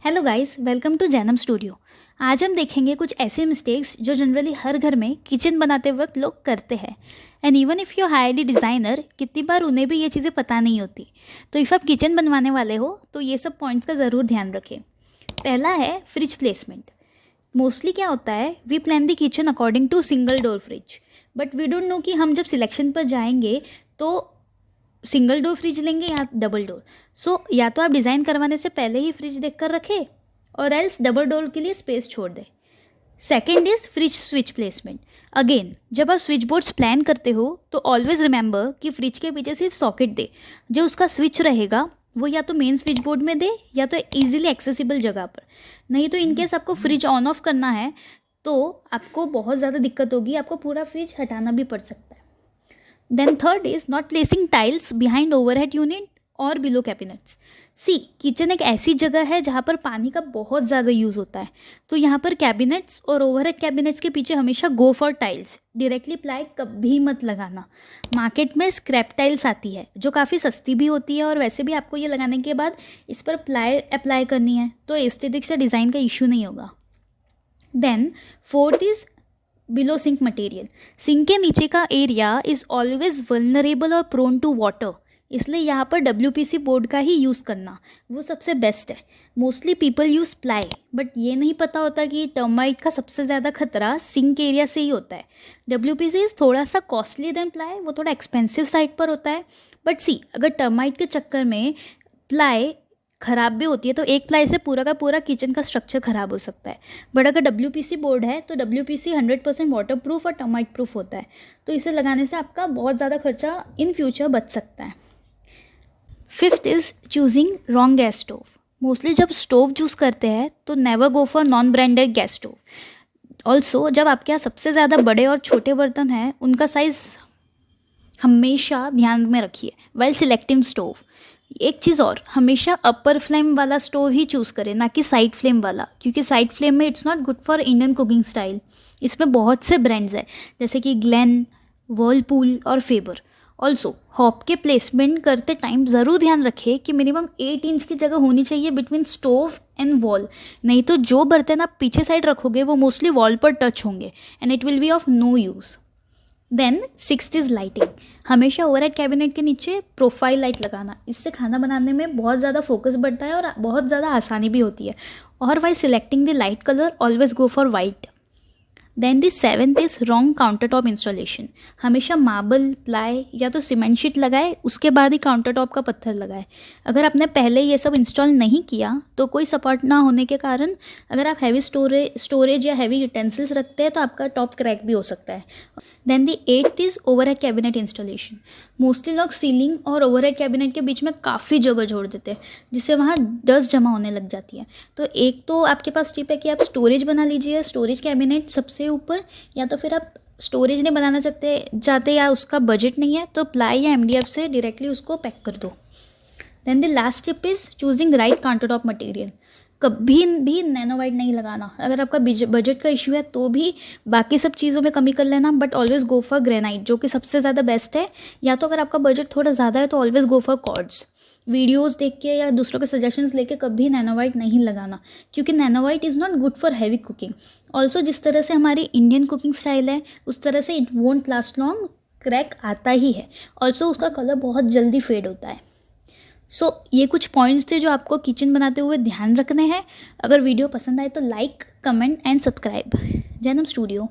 Hello guys, welcome to Jainam studio. आज हम देखेंगे कुछ ऐसे मिस्टेक्स जो जनरली हर घर में किचन बनाते वक्त लोग करते हैं। And even if you hire a designer, कितनी बार उन्हें भी ये चीज़ें पता नहीं होती। तो इफ़ आप किचन बनवाने वाले हो तो ये सब पॉइंट्स का ज़रूर ध्यान रखें। पहला है फ्रिज प्लेसमेंट। मोस्टली क्या होता है, we plan the kitchen according to single door fridge, but we don't know कि हम जब सिलेक्शन पर जाएंगे तो सिंगल डोर फ्रिज लेंगे या डबल डोर। सो या तो आप डिज़ाइन करवाने से पहले ही फ्रिज देख कर रखें और एल्स डबल डोर के लिए स्पेस छोड़ दें। Second is fridge switch placement. Again, जब आप स्विच बोर्ड्स प्लान करते हो तो ऑलवेज रिमेंबर कि फ्रिज के पीछे सिर्फ सॉकेट दे, जो उसका स्विच रहेगा वो या तो मेन स्विच बोर्ड में दे या तो ईजिली एक्सेसिबल जगह पर। नहीं तो इनकेस आपको फ्रिज ऑन ऑफ करना है तो आपको बहुत ज़्यादा दिक्कत होगी, आपको पूरा फ्रिज हटाना भी पड़ सकता है। Then third is not placing tiles behind overhead unit और बिलो कैबिनेट्स। सी, किचन एक ऐसी जगह है जहाँ पर पानी का बहुत ज़्यादा यूज़ होता है, तो यहाँ पर कैबिनेट्स और ओवरहेड कैबिनेट्स के पीछे हमेशा go for tiles. Directly ply कभी मत लगाना। मार्केट में स्क्रैप टाइल्स आती है जो काफ़ी सस्ती भी होती है और वैसे भी आपको ये लगाने के बाद इस पर प्लाई अप्लाई करनी है, तो एस्थेटिक्स या डिज़ाइन का इशू नहीं होगा। Then fourth is below sink material. Sink के नीचे का एरिया इज़ ऑलवेज वल्नरेबल और प्रोन टू वाटर, इसलिए यहाँ पर WPC बोर्ड का ही यूज़ करना वो सबसे बेस्ट है। Mostly people use ply, but ये नहीं पता होता कि टर्माइट का सबसे ज़्यादा खतरा सिंक एरिया से ही होता है। WPC इज़ थोड़ा सा कॉस्टली देन प्लाई, वो थोड़ा एक्सपेंसिव साइड पर होता है। बट सी, अगर टर्माइट के चक्कर में प्लाई ख़राब भी होती है तो एक प्लाई से पूरा का पूरा किचन का स्ट्रक्चर ख़राब हो सकता है। बट अगर WPC बोर्ड है तो WPC 100% वाटर प्रूफ और टर्माइट प्रूफ होता है, तो इसे लगाने से आपका बहुत ज़्यादा खर्चा इन फ्यूचर बच सकता है। Fifth is choosing wrong gas stove. Mostly जब स्टोव चूज़ करते हैं तो never go for non branded gas stove. Also जब आपके यहाँ सबसे ज़्यादा बड़े और छोटे बर्तन हैं उनका साइज़ हमेशा ध्यान में रखिए वाइल सिलेक्टिंग स्टोव। एक चीज़ और, हमेशा अपर फ्लेम वाला स्टोव ही चूज़ करें, ना कि साइड फ्लेम वाला, क्योंकि साइड फ्लेम में it's not good for Indian cooking style. इसमें बहुत से ब्रांड्स हैं जैसे कि ग्लेन, वर्लपूल और फेबर। ऑल्सो हॉब के प्लेसमेंट करते टाइम ज़रूर ध्यान रखें कि मिनिमम 8 इंच की जगह होनी चाहिए बिटवीन स्टोव एंड वॉल, नहीं तो जो बर्तन आप पीछे साइड रखोगे वो मोस्टली वॉल पर टच होंगे and it will be of no use. Then sixth is lighting. हमेशा ओवरहेड कैबिनेट के नीचे प्रोफाइल लाइट लगाना, इससे खाना बनाने में बहुत ज़्यादा फोकस बढ़ता है और बहुत ज़्यादा आसानी भी होती है। और while selecting the light colour always go for white. Then the seventh is wrong counter top installation. हमेशा मार्बल, प्लाई या तो सीमेंट शीट लगाए, उसके बाद ही काउंटर टॉप का पत्थर लगाए। अगर आपने पहले ये सब इंस्टॉल नहीं किया तो कोई सपोर्ट ना होने के कारण अगर आप हैवी स्टोरेज या हैवी यूटेंसिल्स रखते हैं तो आपका टॉप क्रैक भी हो सकता है। Then the eighth is overhead cabinet installation. Mostly लोग सीलिंग और ओवरहेड कैबिनेट के बीच में काफ़ी जगह छोड़ देते हैं जिससे वहाँ डस्ट जमा होने लग जाती है। तो एक तो आपके पास टिप है कि आप स्टोरेज बना लीजिए, स्टोरेज कैबिनेट सबसे ऊपर, या तो फिर आप स्टोरेज नहीं बनाना चाहते या उसका बजट नहीं है तो प्लाई या MDF से डायरेक्टली उसको पैक कर दो। Then the last tip is choosing right counter top material. कभी भी नैनो वाइट नहीं लगाना। अगर आपका बजट का इशू है तो भी बाकी सब चीज़ों में कमी कर लेना, but always go for granite, जो कि सबसे ज़्यादा बेस्ट है। या तो अगर आपका बजट थोड़ा ज़्यादा है तो always go for quartz. Videos देख के या दूसरों के सजेशंस लेके कभी नैनो वाइट नहीं लगाना, क्योंकि nano white is not good for heavy cooking. Also जिस तरह से हमारी इंडियन कुकिंग स्टाइल है उस तरह से it won't last long, crack आता ही है। ऑल्सो उसका कलर बहुत जल्दी फेड होता है। सो ये कुछ पॉइंट्स थे जो आपको किचन बनाते हुए ध्यान रखने हैं। अगर वीडियो पसंद आए तो like, comment and subscribe. Jainam studio.